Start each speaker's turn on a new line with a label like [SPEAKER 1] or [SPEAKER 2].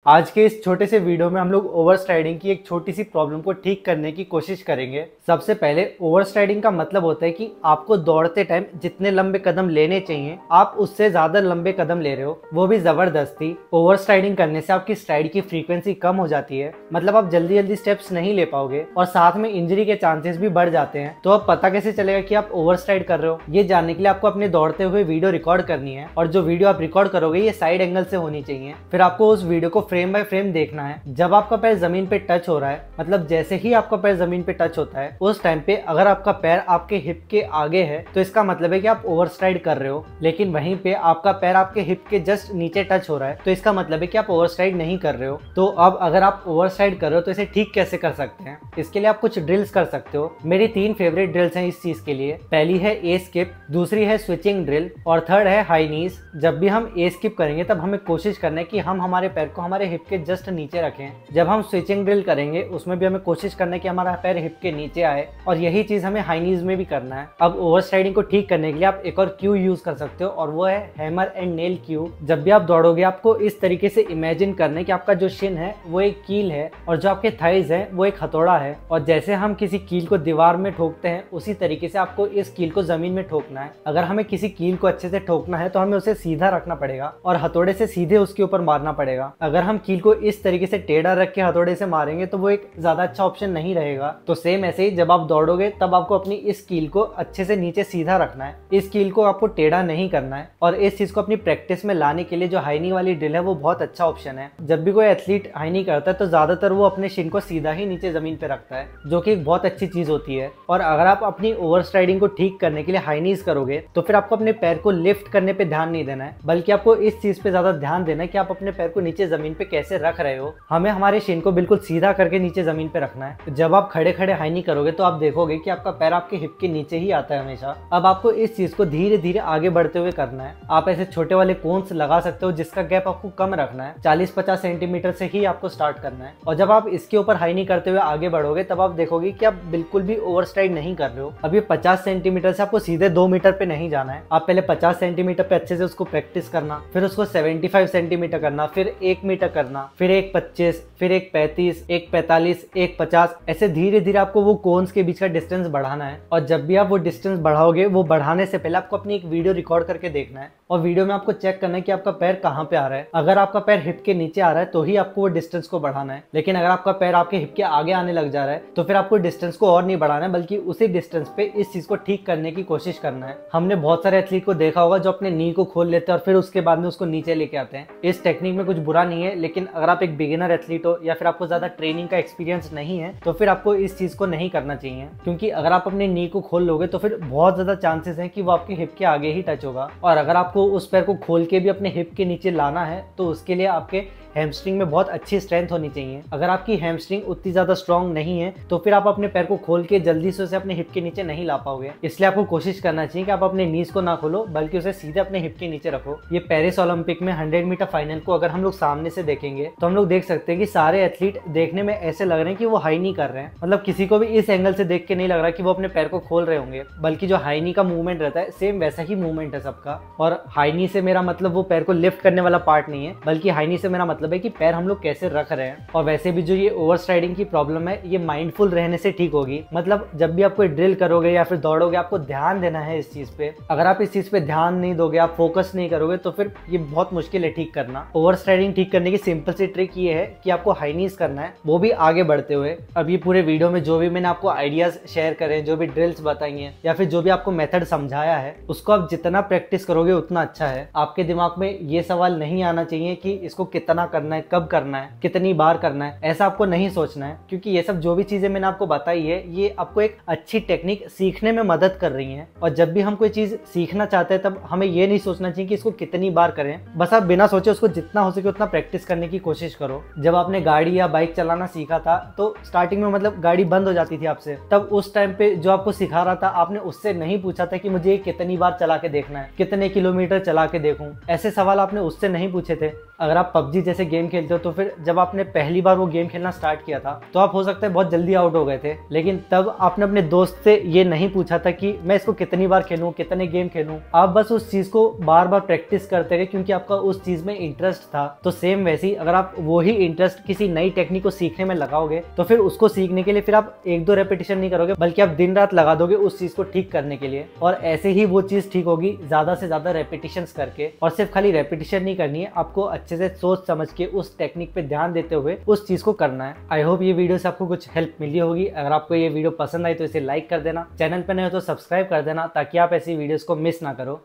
[SPEAKER 1] आज के इस छोटे से वीडियो में हम लोग ओवर स्ट्राइडिंग की एक छोटी सी प्रॉब्लम को ठीक करने की कोशिश करेंगे। सबसे पहले ओवर स्ट्राइडिंग का मतलब होता है कि आपको दौड़ते टाइम जितने लंबे कदम लेने चाहिए आप उससे ज्यादा लंबे कदम ले रहे हो, वो भी जबरदस्ती। ओवर स्ट्राइडिंग करने से आपकी स्ट्राइड की फ्रीक्वेंसी कम हो जाती है, मतलब आप जल्दी जल्दी स्टेप्स नहीं ले पाओगे और साथ में इंजरी के चांसेस भी बढ़ जाते हैं। तो अब पता कैसे चलेगा कि आप ओवर स्ट्राइड कर रहे हो? ये जानने के लिए आपको अपने दौड़ते हुए वीडियो रिकॉर्ड करनी है और जो वीडियो आप रिकॉर्ड करोगे ये साइड एंगल से होनी चाहिए। फिर आपको उस वीडियो को फ्रेम बाय फ्रेम देखना है। जब आपका पैर जमीन पे टच हो रहा है, मतलब जैसे ही आपका पैर जमीन पे टच होता है उस टाइम पे अगर आपका पैर आपके हिप के आगे है तो इसका मतलब है कि आप ओवर स्ट्राइड कर रहे हो। लेकिन वहीं पे आपका पैर आपके हिप के जस्ट नीचे टच हो रहा है तो इसका मतलब है कि आप ओवर स्ट्राइड नहीं कर रहे हो। तो अब अगर आप ओवर स्ट्राइड कर रहे हो तो इसे ठीक कैसे कर सकते हैं? इसके लिए आप कुछ ड्रिल्स कर सकते हो। मेरी 3 फेवरेट ड्रिल्स हैं इस चीज के लिए। पहली है ए स्किप, दूसरी है स्विचिंग ड्रिल और थर्ड है हाई नीज। जब भी हम ए स्किप करेंगे तब हमें कोशिश करना है कि हम हमारे पैर को हमारे हिप के जस्ट नीचे रखें। जब हम स्विचिंग ड्रिल करेंगे उसमें भी हमें कोशिश करना है कि हमारा पैर हिप के नीचे आए और यही चीज हमें हाई नीज में भी करना है। अब ओवर स्ट्राइडिंग को ठीक करने के लिए आप एक और क्यू यूज कर सकते हो और वो है हैमर एंड नेल क्यू। जब भी आप दौड़ोगे आपको इस तरीके से इमेजिन करना है कि आपका जो शिन है वो एक कील है और जो आपके थाइज है वो एक हथौड़ा है, और जैसे हम किसी कील को दीवार में ठोकते हैं उसी तरीके से आपको इस कील को जमीन में ठोकना है। अगर हमें किसी कील को अच्छे से ठोकना है तो हमें उसे सीधा रखना पड़ेगा और हथौड़े से सीधे उसके ऊपर मारना पड़ेगा। अगर हम कील को इस तरीके से टेढ़ा रख के हथौड़े से मारेंगे तो वो एक ज्यादा अच्छा ऑप्शन नहीं रहेगा। तो सेम ऐसे ही जब आप दौड़ोगे तब आपको अपनी इस कील को अच्छे से नीचे सीधा रखना है, इस कील को आपको टेढ़ा नहीं करना है। और इस चीज को अपनी प्रैक्टिस में लाने के लिए जो हाई नी वाली ड्रिल है वो बहुत अच्छा ऑप्शन है। जब भी कोई एथलीट हाई नी करता है तो ज्यादातर वो अपने शिन को सीधा ही नीचे जमीन पे रखता है, जो कि एक बहुत अच्छी चीज होती है। और अगर आप अपनी ओवर स्ट्राइडिंग को ठीक करने के लिए हाई नीज करोगे तो फिर आपको अपने पैर को लिफ्ट करने पे ध्यान नहीं देना है, बल्कि आपको इस चीज पे ज्यादा ध्यान देना है कि आप अपने पैर को नीचे जमीन पे कैसे रख रहे हो। हमें हमारे शिन को बिल्कुल सीधा करके नीचे जमीन पे रखना है। जब आप खड़े खड़े हाई नी करोगे तो आप देखोगे कि आपका पैर आपके हिप के नीचे ही आता है हमेशा। अब आपको इस चीज को धीरे धीरे आगे बढ़ते हुए करना है। आप ऐसे छोटे वाले कोन्स लगा सकते हो जिसका गैप आपको कम रखना है, 40-50 सेंटीमीटर से ही आपको स्टार्ट करना है। और जब आप इसके ऊपर हाई नी करते हुए आगे बढ़ोगे तब आप देखोगे कि आप बिल्कुल भी ओवर स्ट्राइड नहीं कर रहे हो। अब ये 50 सेंटीमीटर से आपको सीधे 2 मीटर पे नहीं जाना है। आप पहले 50 सेंटीमीटर पे अच्छे से उसको प्रैक्टिस करना, फिर उसको 75 सेंटीमीटर करना, फिर 1 मीटर करना, फिर 1.25, फिर 1.35, 1.45, 1.50, ऐसे धीरे धीरे आपको वो कोन्स के बीच का डिस्टेंस बढ़ाना है। और जब भी आप वो डिस्टेंस बढ़ाओगे वो बढ़ाने से पहले आपको अपनी एक वीडियो रिकॉर्ड करके देखना है और वीडियो में आपको चेक करना है कि आपका पैर कहाँ पे आ रहा है। अगर आपका पैर हिप के नीचे आ रहा है तो ही आपको वो डिस्टेंस को बढ़ाना है, लेकिन अगर आपका पैर आपके हिप के आगे आने लग जा रहा है तो फिर आपको डिस्टेंस को और नहीं बढ़ाना है, बल्कि उसी डिस्टेंस पे इस चीज को ठीक करने की कोशिश करना है। हमने बहुत सारे एथलीट को देखा होगा जो अपने नी को खोल लेते हैं और फिर उसके बाद में उसको नीचे लेके आते हैं। इस टेक्निक में कुछ बुरा नहीं है, लेकिन अगर आप एक बिगिनर एथलीट हो या फिर आपको ज्यादा ट्रेनिंग का एक्सपीरियंस नहीं है तो फिर आपको इस चीज को नहीं करना चाहिए, क्योंकि अगर आप अपने नी को खोल लोगे तो फिर बहुत ज्यादा चांसेस हैं कि वो आपके हिप के आगे ही टच होगा। और अगर आपको उस पैर को खोल के भी अपने हिप के नीचे लाना है तो उसके लिए आपके हैमस्ट्रिंग में बहुत अच्छी स्ट्रेंथ होनी चाहिए। अगर आपकी हैमस्ट्रिंग उतनी ज्यादा स्ट्रांग नहीं है तो फिर आप अपने पैर को खोल के जल्दी से उसे अपने हिप के नीचे नहीं ला पाओगे। इसलिए आपको कोशिश करना चाहिए कि आप अपने नीज को ना खोलो बल्कि उसे सीधे अपने हिप के नीचे रखो। ये पेरिस ओलंपिक में 100 मीटर फाइनल को अगर हम लोग सामने से देखेंगे तो हम लोग देख सकते हैं कि सारे एथलीट देखने में ऐसे लग रहे हैं कि वो हाई नी कर रहे हैं, मतलब किसी को भी इस एंगल से देख के नहीं लग रहा कि वो अपने पैर को खोल रहे होंगे, बल्कि जो हाई नी का मूवमेंट रहता है सेम वैसा ही मूवमेंट है सबका। और हाई नी से मेरा मतलब वो पैर को लिफ्ट करने वाला पार्ट नहीं है, बल्कि हाई नी से मेरा मतलब है कि पैर हम लोग कैसे रख रहे हैं। और वैसे भी जो ये ओवर स्ट्राइडिंग की प्रॉब्लम है ये माइंडफुल रहने से ठीक होगी। मतलब जब भी आप कोई ड्रिल करोगे या फिर दौड़ोगे आपको ध्यान देना है इस चीज पे। अगर आप इस चीज पे ध्यान नहीं दोगे, आप फोकस नहीं करोगे तो फिर ये बहुत मुश्किल है ठीक करना। ओवर स्ट्राइडिंग ठीक करने की सिंपल सी ट्रिक ये है कि आपको हाई नीज करना है, वो भी आगे बढ़ते हुए। अब ये पूरे वीडियो में जो भी मैंने आपको आइडियाज शेयर करे, जो भी ड्रिल्स बताई हैं या फिर जो भी आपको मेथड समझाया है, उसको आप जितना प्रैक्टिस करोगे उतना अच्छा है। आपके दिमाग में ये सवाल नहीं आना चाहिए कि इसको कितना करना है, कब करना है, कितनी बार करना है, ऐसा आपको नहीं सोचना है, क्योंकि ये सब जो भी चीजें मैंने आपको बताई है ये आपको एक अच्छी टेक्निक सीखने में मदद कर रही हैं। और जब भी हम कोई चीज सीखना चाहते हैं तब हमें ये नहीं सोचना चाहिए कि इसको कितनी बार करें, बस आप बिना सोचे उसको जितना हो सके उतना प्रैक्टिस करने की कोशिश करो। जब आपने गाड़ी या बाइक चलाना सीखा था तो स्टार्टिंग में मतलब गाड़ी बंद हो जाती थी आपसे, तब उस टाइम पे जो आपको सिखा रहा था आपने उससे नहीं पूछा था कि मुझे कितनी बार चला के देखना है, कितने किलोमीटर चला के देखूं, ऐसे सवाल आपने उससे नहीं पूछे थे। अगर आप पबजी जैसे गेम खेलते हो तो फिर जब आपने पहली बार वो गेम खेलना स्टार्ट किया था तो आप हो सकता है बहुत जल्दी आउट हो गए थे, लेकिन तब आपने अपने दोस्त से ये नहीं पूछा था कि मैं इसको कितनी बार खेलूं, कितने गेम खेलूं। आप बस उस चीज को बार बार प्रैक्टिस करते गए क्योंकि आपका उस चीज में इंटरेस्ट था। तो सेम वैसे ही अगर आप वही इंटरेस्ट किसी नई टेक्निक को सीखने में लगाओगे तो फिर उसको सीखने के लिए फिर आप एक दो रेपिटेशन नहीं करोगे, बल्कि आप दिन रात लगा दोगे उस चीज को ठीक करने के लिए। और ऐसे ही वो चीज ठीक होगी ज्यादा से ज्यादा रेपिटेशंस करके। और सिर्फ खाली रेपिटेशन नहीं करनी है, आपको अच्छे से सोच समझ के उस टेक्निक पे ध्यान देते हुए उस चीज को करना है। आई होप ये वीडियो से आपको कुछ हेल्प मिली होगी। अगर आपको ये वीडियो पसंद आई तो इसे लाइक कर देना, चैनल पर नए हो तो सब्सक्राइब कर देना ताकि आप ऐसी वीडियोस को मिस ना करो।